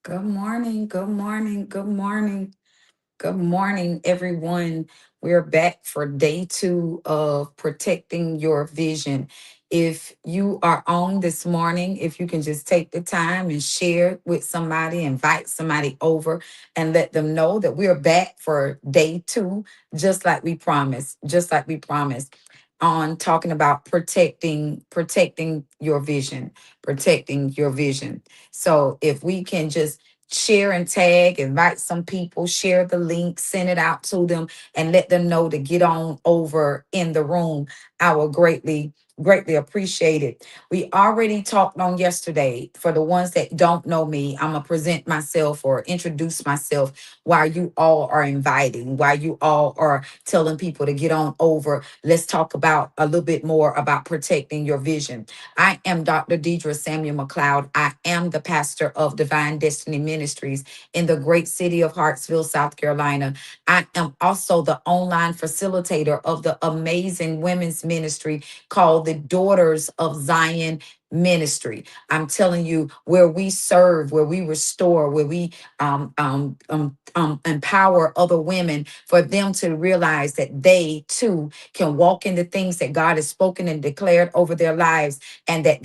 Good morning. Good morning. Good morning. Good morning, everyone. We're back for day two of protecting your vision. If you are on this morning, if you can just take the time and share with somebody, invite somebody over and let them know that we're back for day two, just like we promised, on talking about protecting your vision, protecting your vision. So if we can just share and tag, invite some people, share the link, send it out to them, and let them know to get on over in the room. I will greatly appreciate it. We already talked on yesterday. For the ones that don't know me, I'm gonna present myself or introduce myself while you all are inviting, while you all are telling people to get on over. Let's talk about a little bit more about protecting your vision. I am Dr. Deidre Samuel McLeod. I am the pastor of Divine Destiny Ministries in the great city of Hartsville, South Carolina. I am also the online facilitator of the amazing women's ministry called the Daughters of Zion Ministry. I'm telling you, where we serve, where we restore, where we empower other women for them to realize that they too can walk in the things that God has spoken and declared over their lives, and that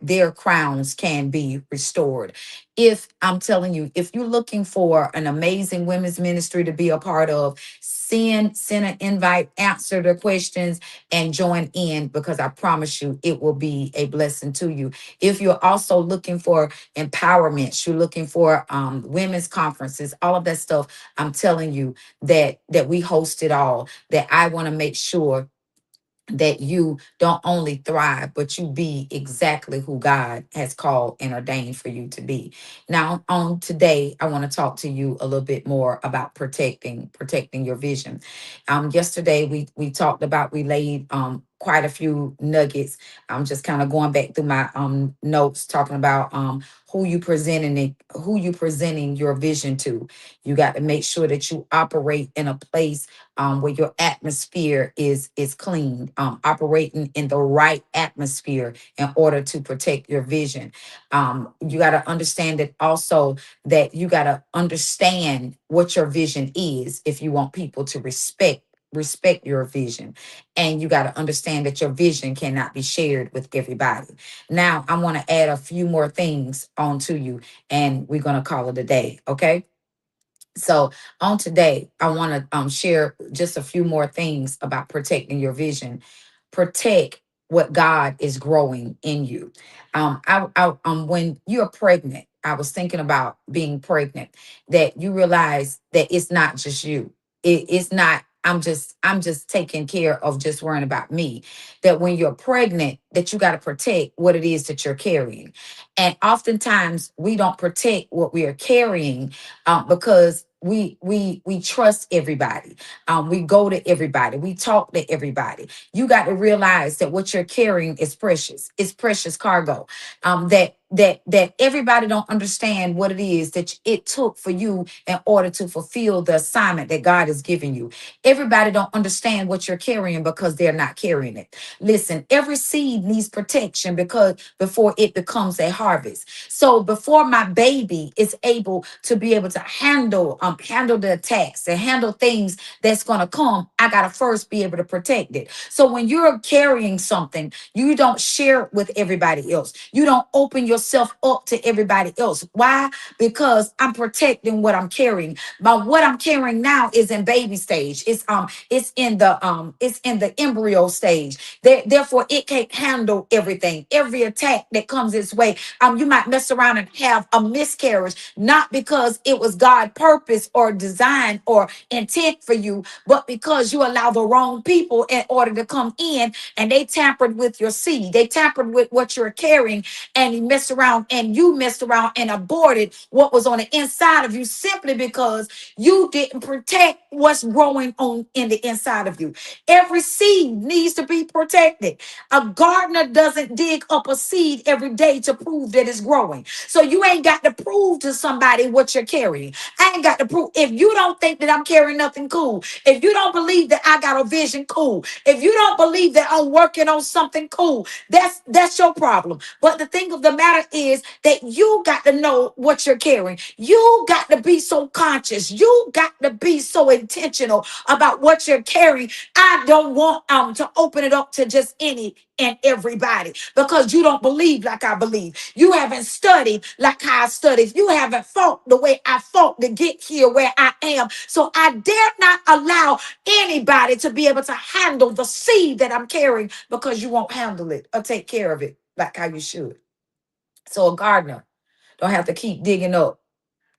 their crowns can be restored. If I'm telling you, if you're looking for an amazing women's ministry to be a part of, send an invite, answer the questions, and join in, because I promise you it will be a blessing to you. If you're also looking for empowerment, you're looking for women's conferences, all of that stuff, I'm telling you that we host it all. That I want to make sure that you don't only thrive, but you be exactly who God has called and ordained for you to be. Now, on today, I want to talk to you a little bit more about protecting your vision. Yesterday we talked about, we laid quite a few nuggets. I'm just kind of going back through my notes, talking about who you presenting your vision to. You got to make sure that you operate in a place where your atmosphere is clean, operating in the right atmosphere in order to protect your vision. You got to understand that also, that you got to understand what your vision is if you want people to respect your vision. And you got to understand that your vision cannot be shared with everybody. Now I want to add a few more things onto you, and we're going to call it a day. Okay. So on today, I want to share just a few more things about protecting your vision. Protect what God is growing in you. When you're pregnant, I was thinking about being pregnant. That you realize that it's not just you. It's not. I'm just taking care of just worrying about me. That when you're pregnant, that you got to protect what it is that you're carrying. And oftentimes we don't protect what we are carrying, because we trust everybody. We go to everybody. We talk to everybody. You got to realize that what you're carrying is precious. It's precious cargo. That everybody don't understand what it is that it took for you in order to fulfill the assignment that God has given you. Everybody don't understand what you're carrying because they're not carrying it. Listen, every seed needs protection because before it becomes a harvest. So before my baby is able to handle the attacks and handle things that's going to come, I got to first be able to protect it. So when you're carrying something, you don't share it with everybody else. You don't open yourself up to everybody else. Why? Because I'm protecting what I'm carrying. But what I'm carrying now is in baby stage. It's in the embryo stage. Therefore, it can't handle everything. Every attack that comes its way, you might mess around and have a miscarriage, not because it was God purpose or design or intent for you, but because you allow the wrong people in order to come in, and they tampered with your seed. They tampered with what you're carrying, and you messed around and aborted what was on the inside of you, simply because you didn't protect what's growing on in the inside of you. Every seed needs to be protected. A gardener doesn't dig up a seed every day to prove that it's growing. So you ain't got to prove to somebody what you're carrying. I ain't got to prove. If you don't think that I'm carrying nothing, cool. If you don't believe that I got a vision, cool. If you don't believe that I'm working on something, cool. That's your problem. But the thing of the matter is that you got to know what you're carrying. You got to be so conscious. You got to be so intentional about what you're carrying. I don't want to open it up to just any and everybody because you don't believe like I believe. You haven't studied like I studied. You haven't fought the way I fought to get here where I am. So I dare not allow anybody to be able to handle the seed that I'm carrying because you won't handle it or take care of it like how you should. So a gardener don't have to keep digging up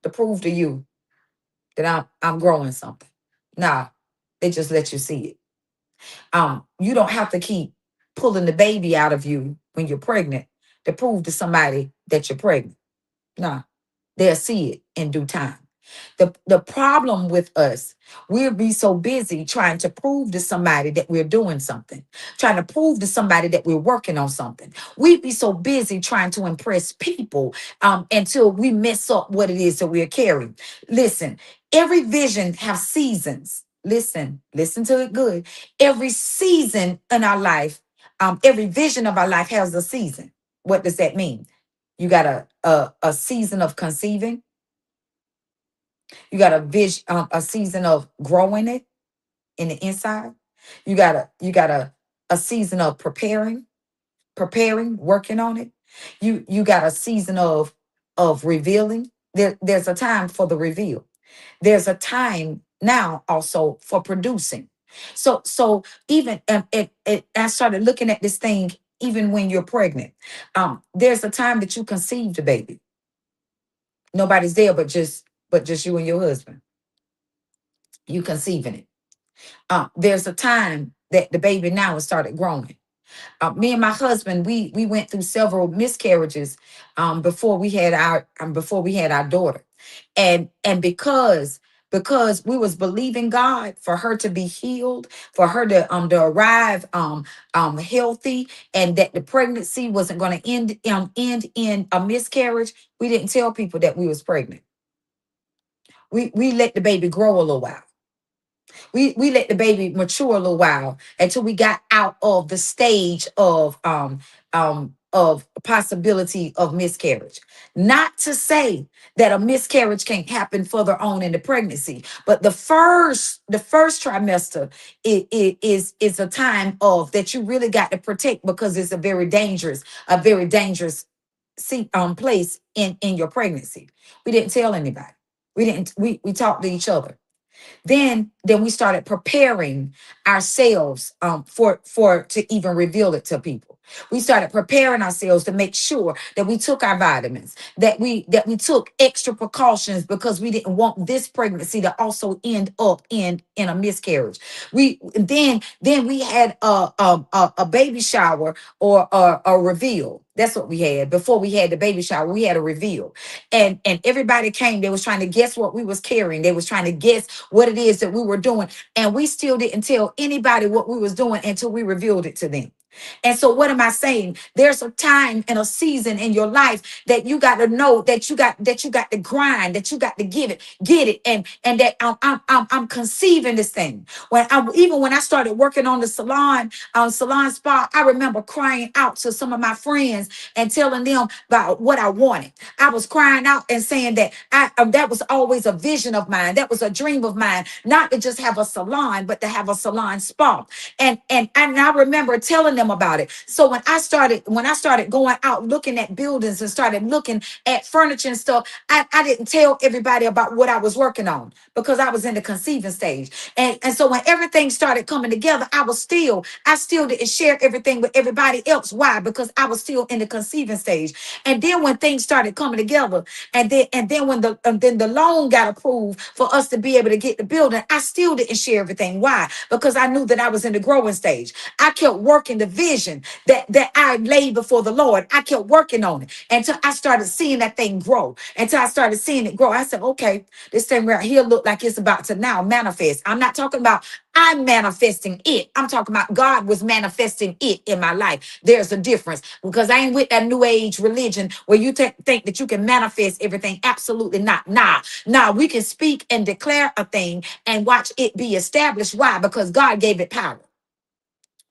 to prove to you that I'm growing something. Nah, they just let you see it. You don't have to keep pulling the baby out of you when you're pregnant to prove to somebody that you're pregnant. Nah, they'll see it in due time. The problem with us, we'll be so busy trying to prove to somebody that we're doing something, trying to prove to somebody that we're working on something. We'd be so busy trying to impress people until we mess up what it is that we're carrying. Listen, every vision has seasons. Listen to it good. Every season in our life, every vision of our life has a season. What does that mean? You got a season of conceiving. You got a season of growing it in the inside. You got a season of preparing, working on it. You got a season of revealing. There's a time for the reveal. There's a time now also for producing. So even I started looking at this thing even when you're pregnant. There's a time that you conceived a baby. Nobody's there but just you and your husband. You conceiving it. There's a time that the baby now has started growing. Me and my husband, we went through several miscarriages before we had our daughter, and because we was believing God for her to be healed, for her to arrive healthy, and that the pregnancy wasn't going to end in a miscarriage. We didn't tell people that we was pregnant. We let the baby grow a little while. We let the baby mature a little while until we got out of the stage of possibility of miscarriage. Not to say that a miscarriage can't happen further on in the pregnancy, but the first trimester is a time of that you really got to protect because it's a very dangerous place in your pregnancy. We didn't tell anybody. We talked to each other. Then we started preparing ourselves for to even reveal it to people. We started preparing ourselves to make sure that we took our vitamins, that we took extra precautions because we didn't want this pregnancy to also end up in a miscarriage. We then we had a baby shower or a reveal. That's what we had before we had the baby shower. We had a reveal, and everybody came. They was trying to guess what we was carrying. They was trying to guess what it is that we were doing. And we still didn't tell anybody what we was doing until we revealed it to them. And so what am I saying? There's a time and a season in your life that you got to know that you got to grind, that you got to get it, and that I'm conceiving this thing. Even when I started working on the salon spa, I remember crying out to some of my friends and telling them about what I wanted. I was crying out and saying that that was always a vision of mine. That was a dream of mine, not to just have a salon, but to have a salon spa. And I remember telling them about it. So when I started going out looking at buildings and started looking at furniture and stuff, I didn't tell everybody about what I was working on because I was in the conceiving stage. And so when everything started coming together, I still didn't share everything with everybody else. Why? Because I was still in the conceiving stage. And then when things started coming together, and then when the loan got approved for us to be able to get the building, I still didn't share everything. Why? Because I knew that I was in the growing stage. I kept working the vision that I laid before the Lord. I kept working on it until I started seeing that thing grow. Until I started seeing it grow. I said, okay, this thing right here look like it's about to now manifest. I'm not talking about I'm manifesting it. I'm talking about God was manifesting it in my life. There's a difference because I ain't with that new age religion where you think that you can manifest everything. Absolutely not. Nah, we can speak and declare a thing and watch it be established. Why? Because God gave it power.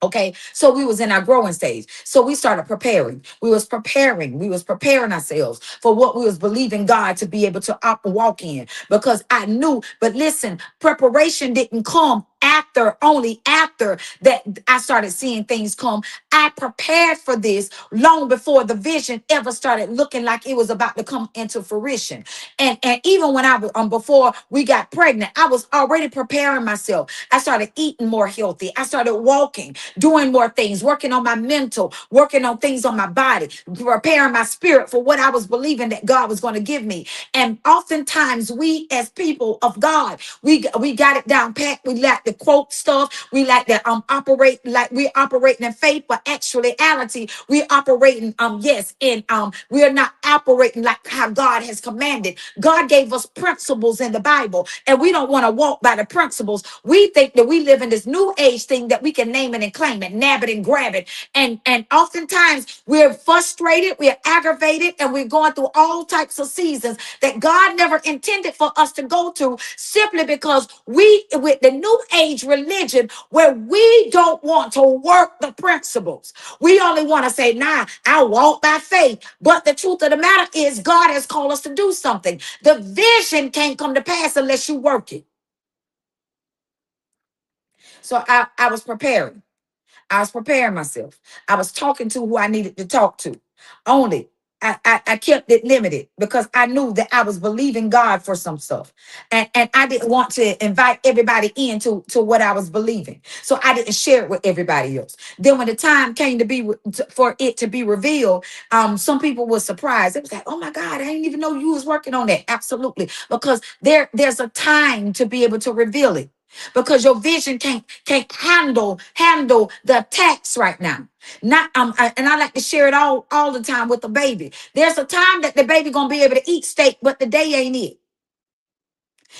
Okay, so we was in our growing stage. So we started preparing. We was preparing ourselves for what we was believing God to be able to walk in. Because I knew, but listen, preparation didn't come only after that I started seeing things come. I prepared for this long before the vision ever started looking like it was about to come into fruition. And even when I was before we got pregnant, I was already preparing myself. I started eating more healthy. I started walking, doing more things, working on my mental, working on things on my body, preparing my spirit for what I was believing that God was going to give me. And oftentimes we as people of God, we got it down pat. We like to quote stuff. We like to operate like we're operating in faith, but actuality we operating yes, and we are not operating like how God has commanded. God gave us principles in the Bible, and we don't want to walk by the principles. We think that we live in this new age thing that we can name it and claim it, nab it and grab it. And oftentimes we're frustrated, we're aggravated, and we're going through all types of seasons that God never intended for us to go through simply because we, with the new age religion, where we don't want to work the principles. We only want to say, nah, I walk by faith. But the truth of the matter is God has called us to do something. The vision can't come to pass unless you work it. So I was preparing. I was preparing myself. I was talking to who I needed to talk to. Only I kept it limited because I knew that I was believing God for some stuff. And I didn't want to invite everybody into to what I was believing. So I didn't share it with everybody else. Then when the time came to be for it to be revealed, some people were surprised. It was like, oh my God, I didn't even know you was working on that. Absolutely. Because there's a time to be able to reveal it, because your vision can't handle the attacks right now. Not and I like to share it all the time with the baby. There's a time that the baby gonna be able to eat steak, but the day ain't it.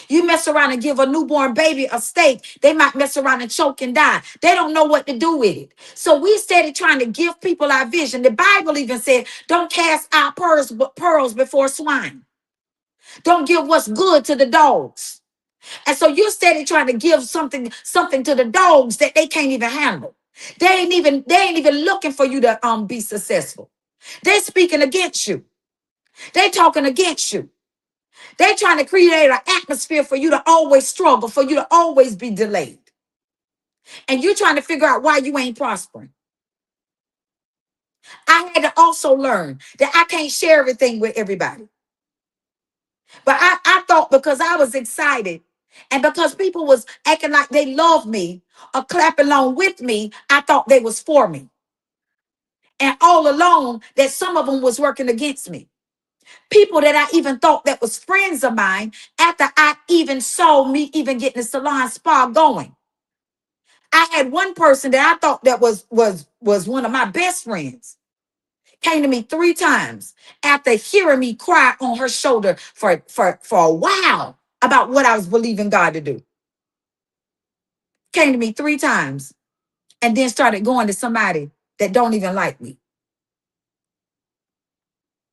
You mess around and give a newborn baby a steak, they might mess around and choke and die. They don't know what to do with it. So we started trying to give people our vision. The Bible even said, don't cast our pearls before swine. Don't give what's good to the dogs. And so you're steady trying to give something to the dogs that they can't even handle. They ain't even looking for you to be successful. They're speaking against you. They're talking against you. They're trying to create an atmosphere for you to always struggle, for you to always be delayed. And you're trying to figure out why you ain't prospering. I had to also learn that I can't share everything with everybody. But I thought because I was excited and because people was acting like they loved me or clapping along with me, I thought they was for me. And all along that some of them was working against me. People that I even thought that was friends of mine, after I even saw me even getting the salon spa going. I had one person that I thought that was one of my best friends. Came to me 3 times after hearing me cry on her shoulder for a while about what I was believing God to do. Came to me 3 times and then started going to somebody that don't even like me.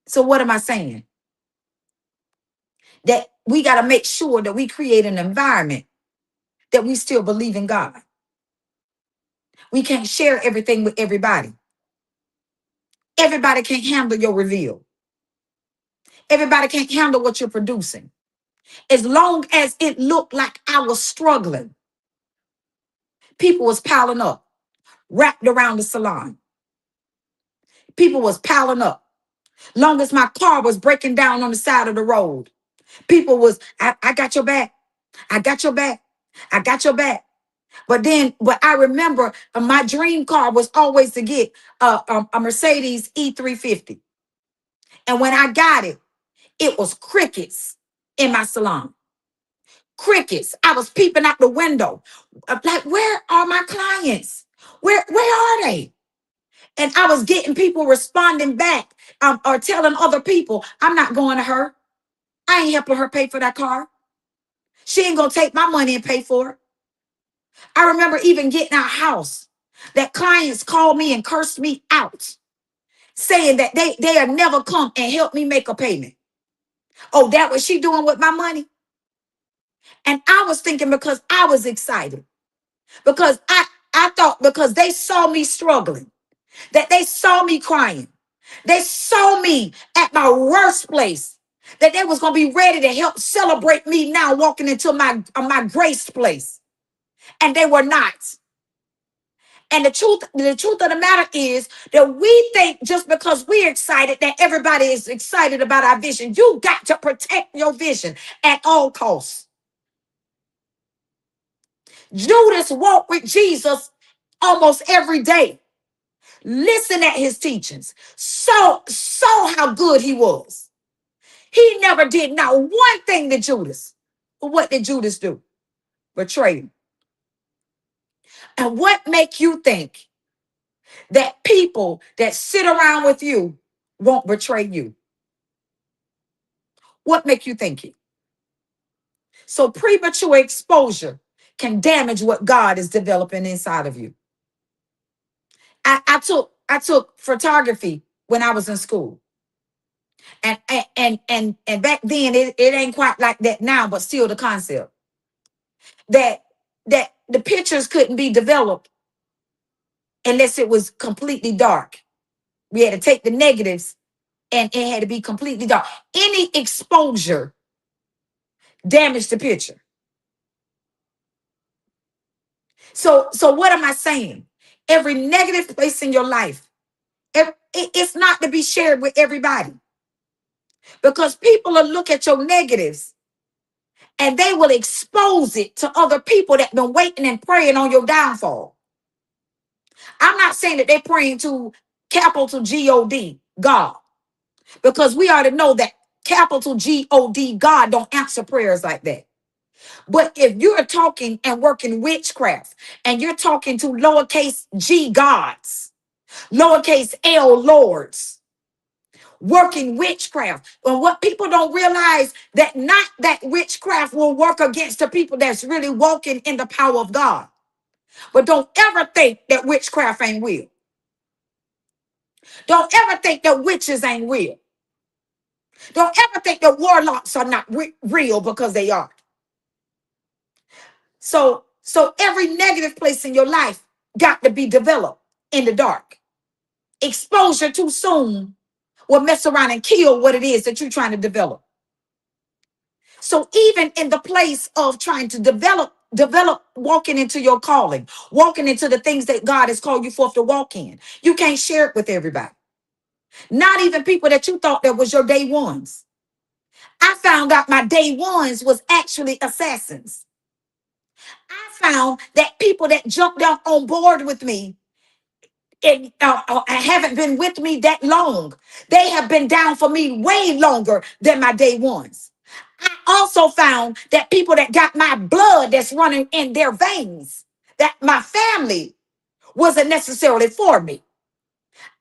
So what am I saying? That we got to make sure that we create an environment that we still believe in God. We can't share everything with everybody. Everybody can't handle your reveal. Everybody can't handle what you're producing. As long as it looked like I was struggling, people was piling up, wrapped around the salon. People was piling up. Long as my car was breaking down on the side of the road, people was, I got your back. I got your back. I got your back. But I remember my dream car was always to get a Mercedes E350. And when I got it, it was crickets in my salon. Crickets. I was peeping out the window. Like, where are my clients? Where are they? And I was getting people responding back, or telling other people, I'm not going to her. I ain't helping her pay for that car. She ain't going to take my money and pay for it. I remember even getting our house that clients called me and cursed me out, saying that they'll never come and help me make a payment. Oh, that what she doing with my money? And I was thinking, because I was excited, because I thought, because they saw me struggling, that they saw me crying, they saw me at my worst place, that they was going to be ready to help celebrate me now walking into my grace place. And they were not. And the truth of the matter is that we think just because we're excited that everybody is excited about our vision. You got to protect your vision at all costs. Judas walked with Jesus almost every day. Listen at his teachings. So how good he was. He never did not one thing to Judas. But what did Judas do? Betray him. And what make you think that people that sit around with you won't betray you? What make you think it? So premature exposure can damage what God is developing inside of you. I took photography when I was in school. And back then it ain't quite like that now, but still the concept that the pictures couldn't be developed unless it was completely dark. We had to take the negatives and it had to be completely dark. Any exposure damaged the picture. So what am I saying? Every negative place in your life, it's not to be shared with everybody, because people will look at your negatives and they will expose it to other people that been waiting and praying on your downfall. I'm not saying that they're praying to capital G-O-D, God, because we already know that capital G-O-D, God don't answer prayers like that. But if you're talking and working witchcraft and you're talking to lowercase g gods, lowercase l lords, working witchcraft, and what people don't realize, that not that witchcraft will work against the people that's really walking in the power of God. But don't ever think that witchcraft ain't real. Don't ever think that witches ain't real. Don't ever think that warlocks are not real, because they are. So every negative place in your life got to be developed in the dark. Exposure too soon will mess around and kill what it is that you're trying to develop. So even in the place of trying to develop, walking into your calling, walking into the things that God has called you forth to walk in, you can't share it with everybody. Not even people that you thought that was your day ones. I found out my day ones was actually assassins. I found that people that jumped out on board with me and haven't been with me that long. They have been down for me way longer than my day ones. I also found that people that got my blood that's running in their veins, that my family wasn't necessarily for me.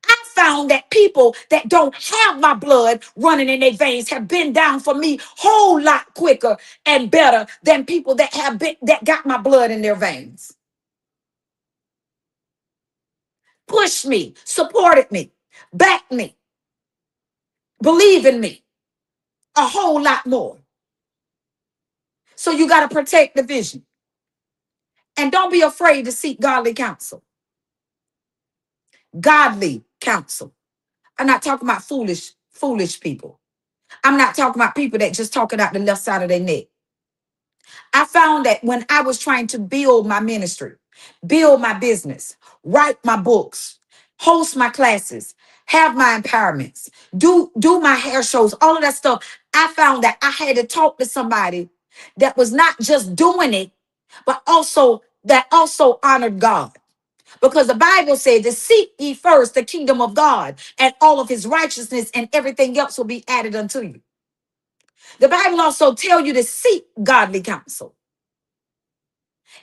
I found that people that don't have my blood running in their veins have been down for me whole lot quicker and better than people that have been that got my blood in their veins. Pushed me, supported me, backed me, believe in me a whole lot more. So you got to protect the vision. And don't be afraid to seek godly counsel. Godly counsel. I'm not talking about foolish people. I'm not talking about people that just talking out the left side of their neck. I found that when I was trying to build my ministry, build my business, write my books, host my classes, have my empowerments, do my hair shows, all of that stuff, I found that I had to talk to somebody that was not just doing it, but also honored God. Because the Bible said to seek ye first the kingdom of God and all of his righteousness, and everything else will be added unto you. The Bible also tells you to seek godly counsel.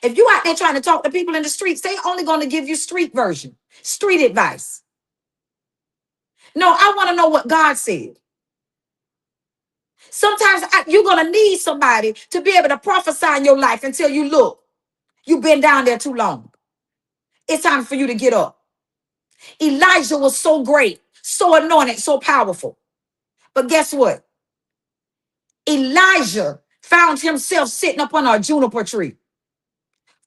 If you out there trying to talk to people in the streets, they only going to give you street version, street advice. No, I want to know what God said. Sometimes you're going to need somebody to be able to prophesy in your life until you look. You've been down there too long. It's time for you to get up. Elijah was so great, so anointed, so powerful. But guess what? Elijah found himself sitting up on a juniper tree,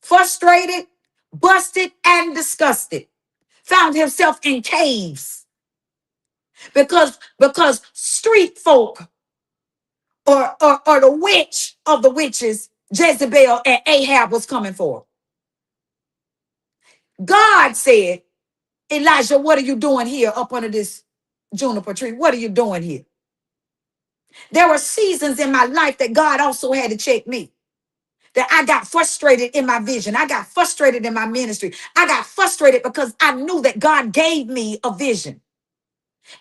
frustrated, busted, and disgusted. Found himself in caves because street folk or the witch of the witches, Jezebel and Ahab was coming for. God said, Elijah, what are you doing here up under this juniper tree? What are you doing here? There were seasons in my life that God also had to check me. That I got frustrated in my vision. I got frustrated in my ministry. I got frustrated because I knew that God gave me a vision.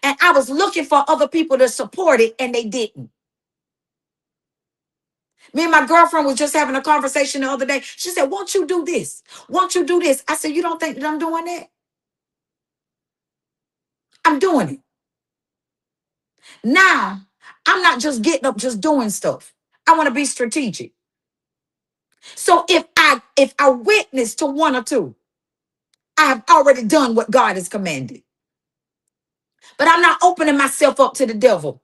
And I was looking for other people to support it, and they didn't. Me and my girlfriend was just having a conversation the other day. She said, won't you do this? Won't you do this? I said, you don't think that I'm doing that? I'm doing it. Now, I'm not just getting up, just doing stuff. I want to be strategic. So if I witness to one or two, I have already done what God has commanded. But I'm not opening myself up to the devil.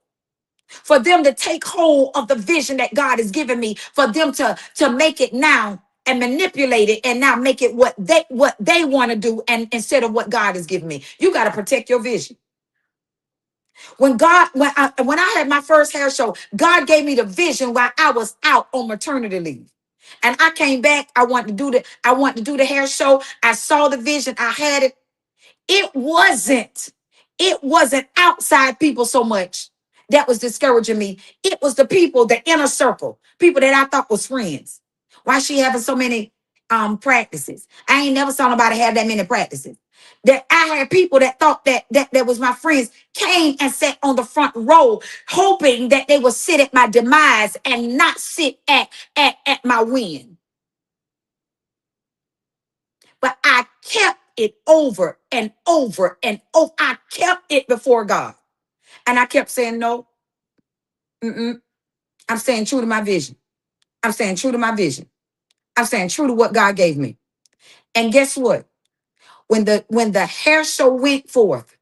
For them to take hold of the vision that God has given me, for them to make it now and manipulate it and now make it what they want to do, and instead of what God has given me. You got to protect your vision. When I had my first hair show, God gave me the vision while I was out on maternity leave. And I came back. I wanted to do the hair show. I saw the vision. I had it. It wasn't outside people so much that was discouraging me. It was the people, the inner circle, people that I thought was friends. Why she having so many practices? I ain't never saw nobody have that many practices. That I had people that thought that was my friends came and sat on the front row, hoping that they would sit at my demise and not sit at my win. But I kept it over and over and over. I kept it before God. And I kept saying, no, I'm staying true to my vision. I'm staying true to my vision. I'm staying true to what God gave me. And guess what? When the hair show went forth,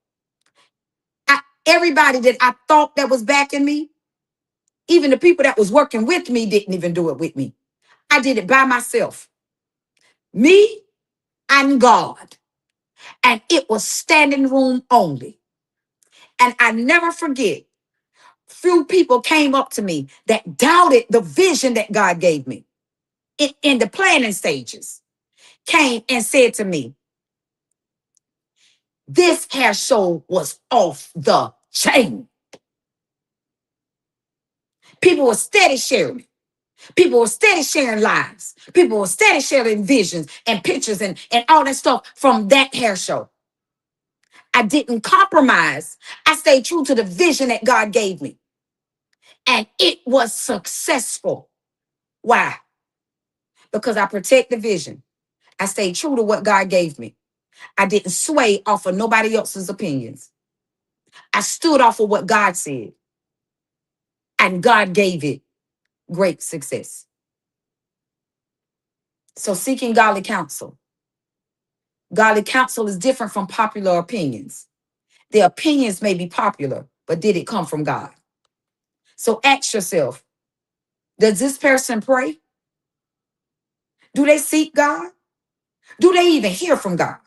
everybody that I thought that was backing me, even the people that was working with me, didn't even do it with me. I did it by myself. Me and God. And it was standing room only. And I never forget, few people came up to me that doubted the vision that God gave me in the planning stages, came and said to me, this hair show was off the chain. People were steady sharing. People were steady sharing lives. People were steady sharing visions and pictures and all that stuff from that hair show. I didn't compromise. I stayed true to the vision that God gave me. And it was successful. Why? Because I protect the vision. I stayed true to what God gave me. I didn't sway off of nobody else's opinions. I stood off of what God said. And God gave it great success. So seeking godly counsel. Godly counsel is different from popular opinions. The opinions may be popular, but did it come from God? So ask yourself, does this person pray? Do they seek God? Do they even hear from God?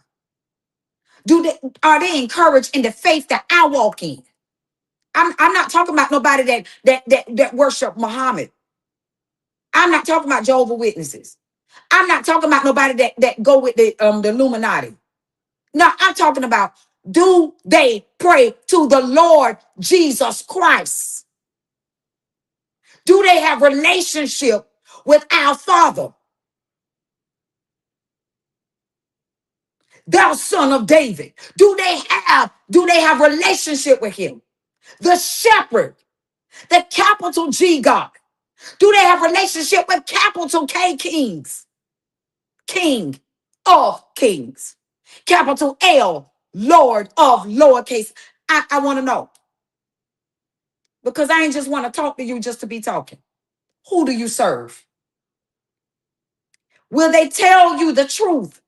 Are they encouraged in the faith that I walk in? I'm not talking about nobody that worship Muhammad. I'm not talking about Jehovah's Witnesses. I'm not talking about nobody that go with the Illuminati. No, I'm talking about, do they pray to the Lord Jesus Christ? Do they have relationship with our Father, thou son of David? Do they have relationship with him? The shepherd, the capital G God. Do they have relationship with capital K Kings? King of kings. Capital L, Lord of lowercase I want to know, because I ain't just want to talk to you just to be talking. Who do you serve? Will they tell you the truth?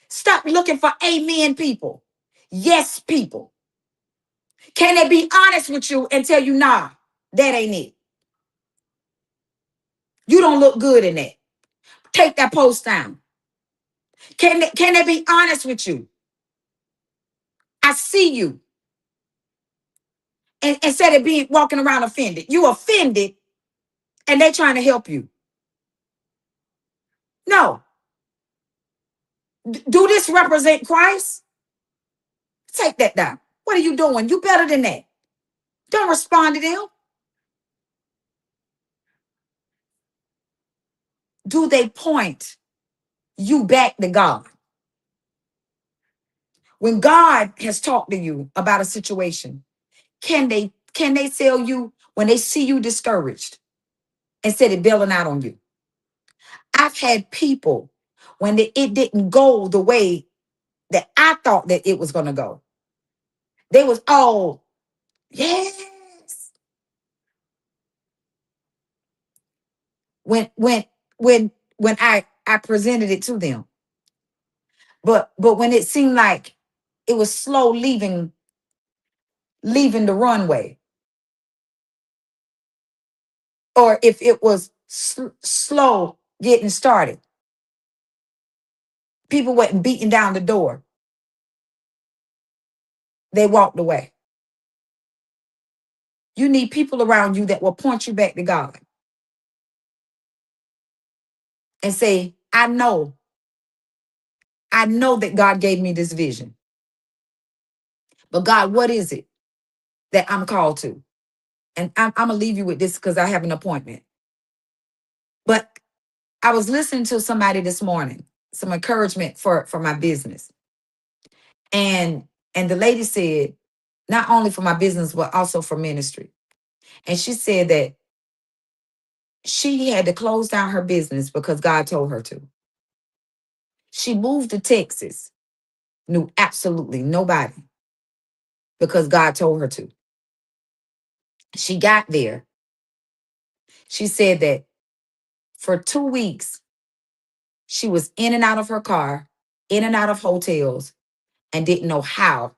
Stop looking for amen people. Yes people. Can they be honest with you and tell you, nah, that ain't it? You don't look good in that. Take that post down. Can they be honest with you? I see you. And instead of being walking around offended, you offended and they trying to help you. No. Do this represent Christ? Take that down. What are you doing? You better than that. Don't respond to them. Do they point you back to God? When God has talked to you about a situation, can they tell you when they see you discouraged instead of bailing out on you? I've had people when it didn't go the way that I thought that it was going to go. They was, oh, yes. When when when I presented it to them. But when it seemed like it was slow leaving the runway, or if it was slow getting started, people went beating down the door. They walked away. You need people around you that will point you back to God and say, I know that God gave me this vision. But God, what is it that I'm called to? And I'm going to leave you with this because I have an appointment. But I was listening to somebody this morning, some encouragement for my business. And the lady said, not only for my business, but also for ministry. And she said that she had to close down her business because God told her to. She moved to Texas, knew absolutely nobody because God told her to. She got there. She said that for 2 weeks, she was in and out of her car, in and out of hotels, and didn't know how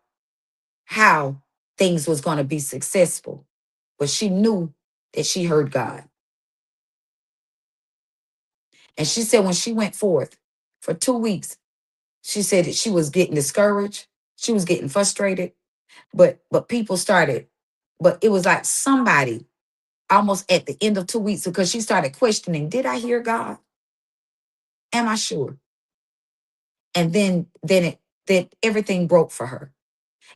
things was going to be successful. But she knew that she heard God. And she said when she went forth for 2 weeks, she said that she was getting discouraged. She was getting frustrated. But people started, but it was like somebody almost at the end of 2 weeks, because she started questioning, did I hear God? Am I sure? And then everything broke for her.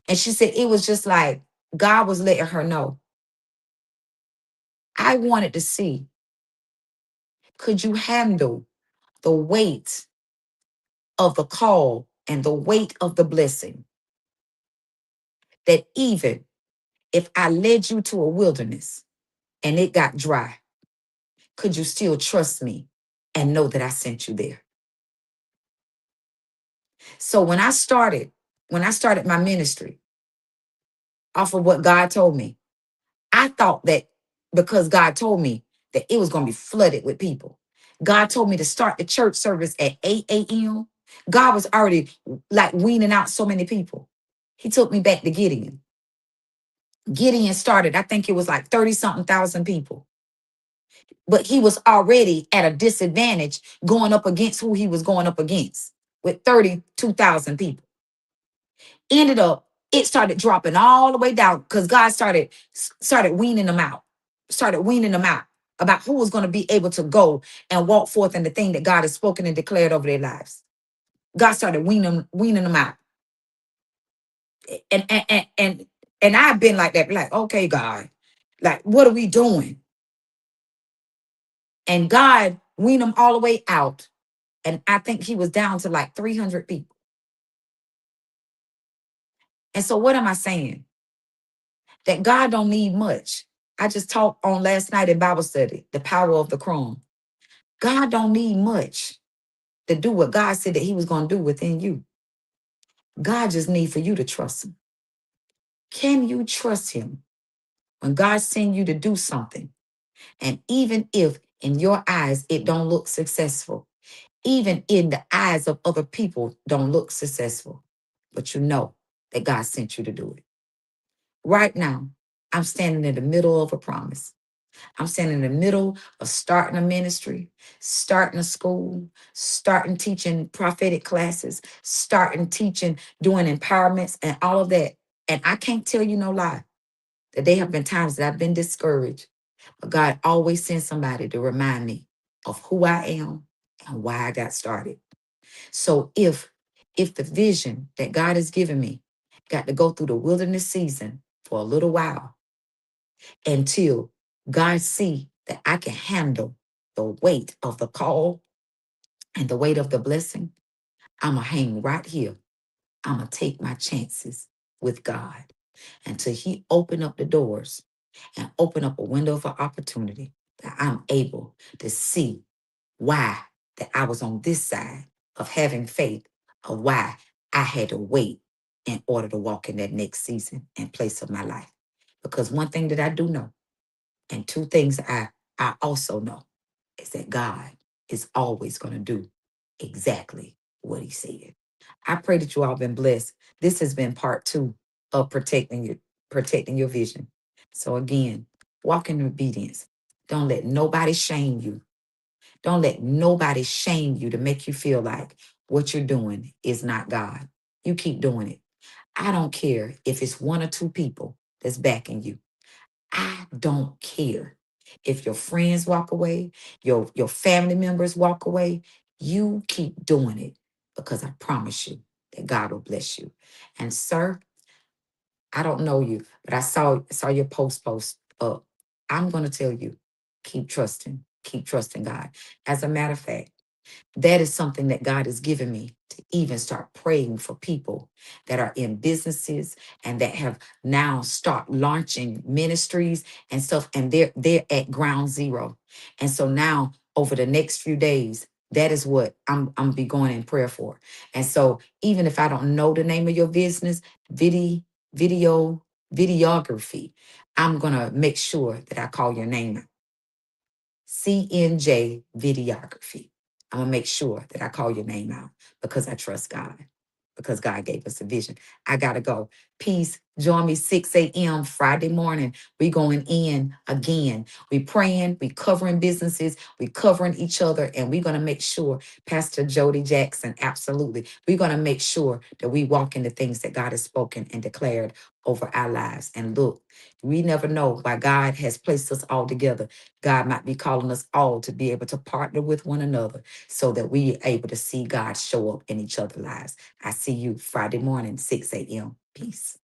And she said it was just like God was letting her know, I wanted to see, could you handle the weight of the call and the weight of the blessing? That even if I led you to a wilderness and it got dry, could you still trust me and know that I sent you there? So when I started my ministry off of what God told me, I thought that because God told me that it was going to be flooded with people. God told me to start the church service at 8 a.m. God was already like weaning out so many people. He took me back to Gideon. Gideon started, I think it was like 30 something thousand people. But he was already at a disadvantage going up against who he was going up against with 32,000 people. Ended up, it started dropping all the way down because God started weaning them out, started weaning them out about who was going to be able to go and walk forth in the thing that God has spoken and declared over their lives. God started weaning them out. And I've been like that, like, okay, God, like, what are we doing? And God weaned them all the way out. And I think he was down to like 300 people. And so what am I saying? That God don't need much. I just talked on last night in Bible study, the power of the crumb. God don't need much to do what God said that he was going to do within you. God just need for you to trust him. Can you trust him when God sends you to do something? And even if in your eyes it don't look successful, even in the eyes of other people don't look successful, but you know that God sent you to do it. Right now, I'm standing in the middle of a promise. I'm standing in the middle of starting a ministry, starting a school, starting teaching prophetic classes, starting teaching, doing empowerments and all of that. And I can't tell you no lie that there have been times that I've been discouraged, but God always sends somebody to remind me of who I am and why I got started. So if the vision that God has given me got to go through the wilderness season for a little while until God see that I can handle the weight of the call and the weight of the blessing, I'm going to hang right here. I'm going to take my chances with God until he open up the doors and open up a window of opportunity that I'm able to see why that I was on this side of having faith, of why I had to wait in order to walk in that next season and place of my life. Because one thing that I do know, and two things I also know, is that God is always going to do exactly what he said. I pray that you all been blessed. This has been part 2 of protecting your vision. So again, walk in obedience. Don't let nobody shame you. Don't let nobody shame you to make you feel like what you're doing is not God. You keep doing it. I don't care if it's 1 or 2 people that's backing you. I don't care if your friends walk away, your family members walk away. You keep doing it because I promise you that God will bless you. And sir, I don't know you, but I saw your post up. I'm gonna tell you, keep trusting God. As a matter of fact, that is something that God has given me to even start praying for people that are in businesses and that have now start launching ministries and stuff, and they're at ground zero. And so now over the next few days, that is what I'm be going in prayer for. And so even if I don't know the name of your business, video videography, I'm gonna make sure that I call your name, CNJ Videography. I'm going to make sure that I call your name out because I trust God, because God gave us a vision. I got to go. Peace. Join me 6 a.m. Friday morning. We going in again. We praying, we covering businesses, we covering each other, and we're going to make sure, Pastor Jody Jackson, absolutely, we're going to make sure that we walk in the things that God has spoken and declared over our lives. And look, we never know why God has placed us all together. God might be calling us all to be able to partner with one another so that we are able to see God show up in each other's lives. I see you Friday morning, 6 a.m. Peace.